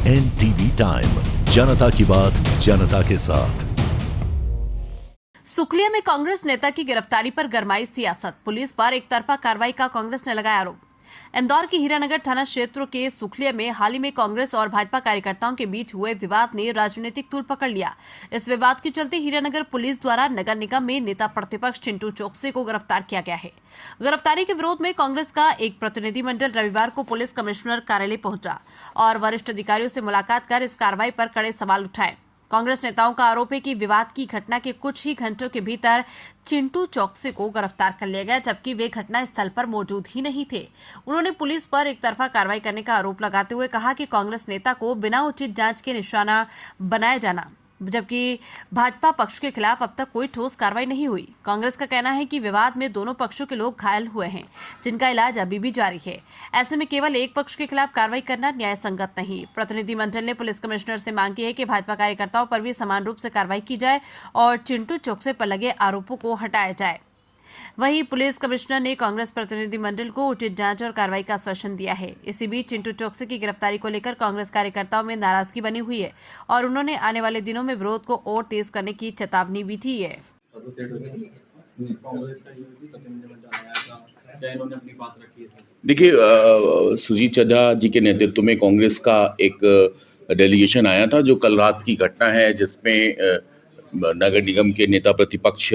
NTV time, जनता की बात जनता के साथ। सुखलिया में कांग्रेस नेता की गिरफ्तारी पर गरमाई सियासत। पुलिस पर एक तरफा कार्रवाई का कांग्रेस ने लगाया आरोप। इंदौर के हीरानगर थाना क्षेत्र के सुखलिया में हाल ही में कांग्रेस और भाजपा कार्यकर्ताओं के बीच हुए विवाद ने राजनीतिक तूल पकड़ लिया। इस विवाद के चलते हीरानगर पुलिस द्वारा नगर निगम में नेता प्रतिपक्ष चिंटू चौकसी को गिरफ्तार किया गया है। गिरफ्तारी के विरोध में कांग्रेस का एक प्रतिनिधिमंडल रविवार को पुलिस कमिश्नर कार्यालय पहुंचा और वरिष्ठ अधिकारियों से मुलाकात कर इस कार्रवाई पर कड़े सवाल उठाए। कांग्रेस नेताओं का आरोप है कि विवाद की घटना के कुछ ही घंटों के भीतर चिंटू चौकसी को गिरफ्तार कर लिया गया, जबकि वे घटना स्थल पर मौजूद ही नहीं थे। उन्होंने पुलिस पर एक तरफा कार्रवाई करने का आरोप लगाते हुए कहा कि कांग्रेस नेता को बिना उचित जांच के निशाना बनाया जाना, जबकि भाजपा पक्ष के खिलाफ अब तक कोई ठोस कार्रवाई नहीं हुई। कांग्रेस का कहना है कि विवाद में दोनों पक्षों के लोग घायल हुए हैं, जिनका इलाज अभी भी जारी है। ऐसे में केवल एक पक्ष के खिलाफ कार्रवाई करना न्याय संगत नहीं। प्रतिनिधिमंडल ने पुलिस कमिश्नर से मांग की है कि भाजपा कार्यकर्ताओं पर भी समान रूप से कार्रवाई की जाए और चिंटू चौकसी पर लगे आरोपों को हटाया जाए। वहीं पुलिस कमिश्नर ने कांग्रेस प्रतिनिधिमंडल को उचित जांच और कार्रवाई का आश्वासन दिया है। इसी बीच चिंटू चौकसी की गिरफ्तारी को लेकर कांग्रेस कार्यकर्ताओं में नाराजगी बनी हुई है और उन्होंने आने वाले दिनों में विरोध को और तेज करने की चेतावनी भी दी है। देखिए, सुजीत चड्ढा जी के नेतृत्व में कांग्रेस का एक डेलीगेशन आया था, जो कल रात की घटना है, जिसमें नगर निगम के नेता प्रतिपक्ष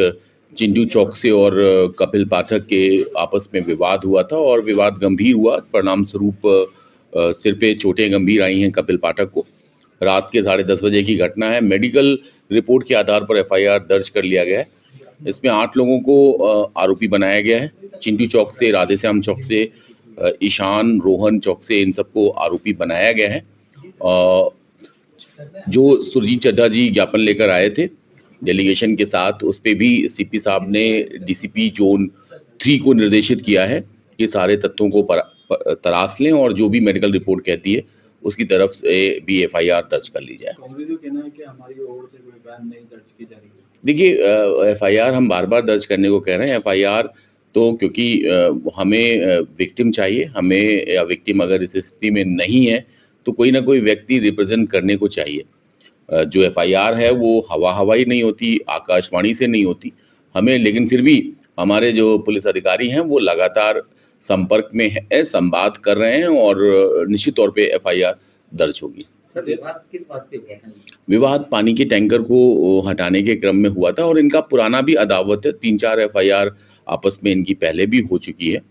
चिंटू चौकसी और कपिल पाठक के आपस में विवाद हुआ था और विवाद गंभीर हुआ। परिणाम स्वरूप सिर पे चोटें गंभीर आई हैं कपिल पाठक को। रात के 10:30 बजे की घटना है। मेडिकल रिपोर्ट के आधार पर FIR दर्ज कर लिया गया है। इसमें 8 लोगों को आरोपी बनाया गया है। चिंटू चौकसी, राधेश्याम चौकसी, ईशान, रोहन चौकसी, इन सबको आरोपी बनाया गया है। जो सुरजीत चड्ढा जी ज्ञापन लेकर आए थे डेलीगेशन के साथ, उस पे भी CP साहब ने DCP जोन 3 को निर्देशित किया है कि सारे तथ्यों को तराश लें और जो भी मेडिकल रिपोर्ट कहती है उसकी तरफ से भी FIR दर्ज कर ली जाए। कहना है कि हमारी ओर से कोई बयान नहीं दर्ज की जा रही है। देखिए, FIR हम बार बार दर्ज करने को कह रहे हैं। FIR तो क्योंकि हमें विक्टिम चाहिए, हमें या विक्टिम अगर इस स्थिति में नहीं है तो कोई ना कोई व्यक्ति रिप्रेजेंट करने को चाहिए। जो FIR है वो हवाई नहीं होती, आकाशवाणी से नहीं होती हमें, लेकिन फिर भी हमारे जो पुलिस अधिकारी हैं वो लगातार संपर्क में है, संवाद कर रहे हैं और निश्चित तौर पे FIR दर्ज होगी। विवाद किस बात पे हुआ? विवाद पानी के टैंकर को हटाने के क्रम में हुआ था और इनका पुराना भी अदावत है। 3-4 FIR आपस में इनकी पहले भी हो चुकी है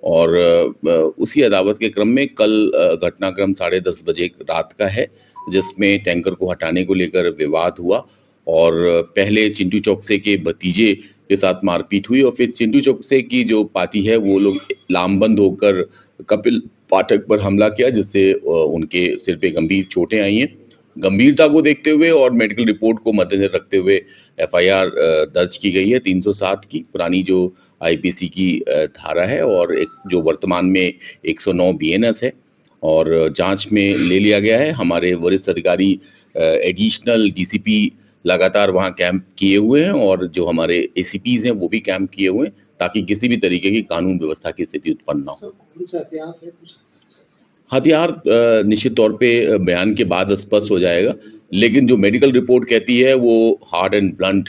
और उसी अदावत के क्रम में कल घटनाक्रम 10:30 बजे रात का है, जिसमें टैंकर को हटाने को लेकर विवाद हुआ और पहले चिंटू चौकसी के भतीजे के साथ मारपीट हुई और फिर चिंटू चौकसी की जो पार्टी है वो लोग लामबंद होकर कपिल पाठक पर हमला किया, जिससे उनके सिर पे गंभीर चोटें आई हैं। गंभीरता को देखते हुए और मेडिकल रिपोर्ट को मद्देनजर रखते हुए FIR दर्ज की गई है 307 की, पुरानी जो IPC की धारा है, और एक जो वर्तमान में 109 BNS है और जांच में ले लिया गया है। हमारे वरिष्ठ अधिकारी एडिशनल DCP लगातार वहां कैंप किए हुए हैं और जो हमारे ACPs हैं वो भी कैंप किए हुए हैं, ताकि किसी भी तरीके की कानून व्यवस्था की स्थिति उत्पन्न ना हो। हथियार निश्चित तौर पे बयान के बाद स्पष्ट हो जाएगा, लेकिन जो मेडिकल रिपोर्ट कहती है वो हार्ड एंड ब्लंट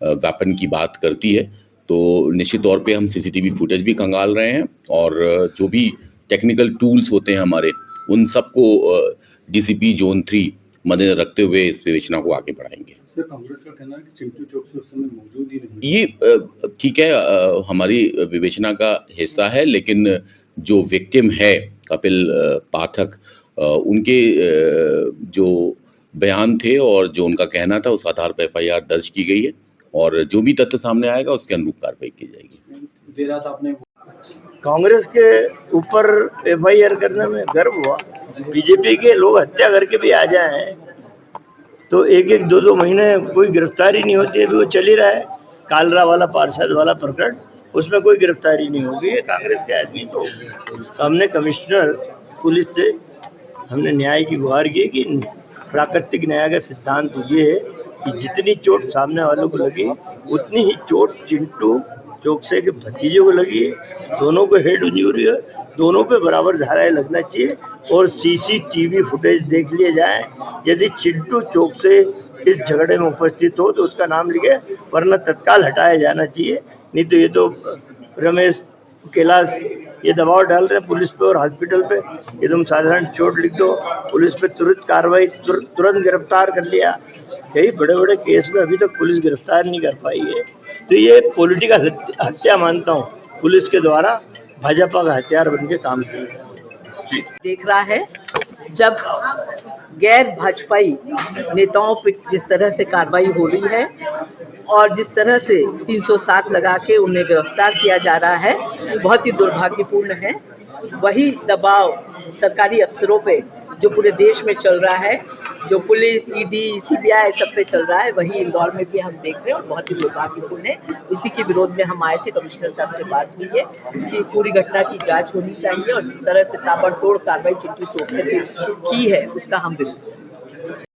वेपन की बात करती है। तो निश्चित तौर पे हम CCTV फुटेज भी खंगाल रहे हैं और जो भी टेक्निकल टूल्स होते हैं हमारे, उन सबको DCP जोन 3 मद्देनजर रखते हुए इस विवेचना को आगे बढ़ाएंगे। सर, कांग्रेस का कहना है कि चिंटू चौकसी उस समय मौजूद ही नहीं। ये ठीक है, हमारी विवेचना का हिस्सा है, लेकिन जो विक्टिम है कपिल पाठक, उनके जो बयान थे और जो उनका कहना था, उस आधार पर FIR दर्ज की गई है और जो भी तथ्य सामने आएगा उसके अनुरूप कार्रवाई की जाएगी। देर रात आपने कांग्रेस के ऊपर FIR करने में गर्व हुआ। BJP के लोग हत्या करके भी आ जाए तो 1-1, 2-2 महीने कोई गिरफ्तारी नहीं होती है, अभी वो चल ही रहा है। कालरा वाला, पार्षद वाला प्रकरण, उसमें कोई गिरफ्तारी नहीं होगी। ये कांग्रेस के आदमी तो हमने कमिश्नर पुलिस से हमने न्याय की गुहार की कि प्राकृतिक न्याय का सिद्धांत ये है कि जितनी चोट सामने वालों को लगी उतनी ही चोट चिंटू चौकसी के भतीजे को लगी। दोनों को हेड इंजरी है दोनों पे बराबर धाराएं लगना चाहिए और सीसीटीवी फुटेज देख लिए जाए। यदि चिंटू चौक से इस झगड़े में उपस्थित हो तो उसका नाम लिखे, वरना तत्काल हटाया जाना चाहिए। नहीं तो ये तो रमेश कैलाश ये दबाव डाल रहे हैं पुलिस पे और हॉस्पिटल पे। ये तुम साधारण चोट लिख दो, पुलिस पे तुरंत कार्रवाई, तुरंत गिरफ्तार कर लिया। कई बड़े बड़े केस में अभी तक पुलिस गिरफ्तार नहीं कर पाई है। तो ये पॉलिटिकल हत्या मानता हूँ, पुलिस के द्वारा भाजपा का हथियार बन के काम किया। देख रहा है जब गैर भाजपाई नेताओं पर जिस तरह से कार्रवाई हो रही है और जिस तरह से 307 लगा के उन्हें गिरफ्तार किया जा रहा है, बहुत ही दुर्भाग्यपूर्ण है। वही दबाव सरकारी अफसरों पे जो पूरे देश में चल रहा है, जो पुलिस, ईडी, सीबीआई सब पे चल रहा है, वही इंदौर में भी हम देख रहे हैं और बहुत ही दुर्भाग्यपूर्ण है। इसी के विरोध में हम आए थे। कमिश्नर साहब से बात हुई है कि पूरी घटना की जांच होनी चाहिए और जिस तरह से ताबड़तोड़ कार्रवाई चिंटू चौक से की है उसका हम विरोध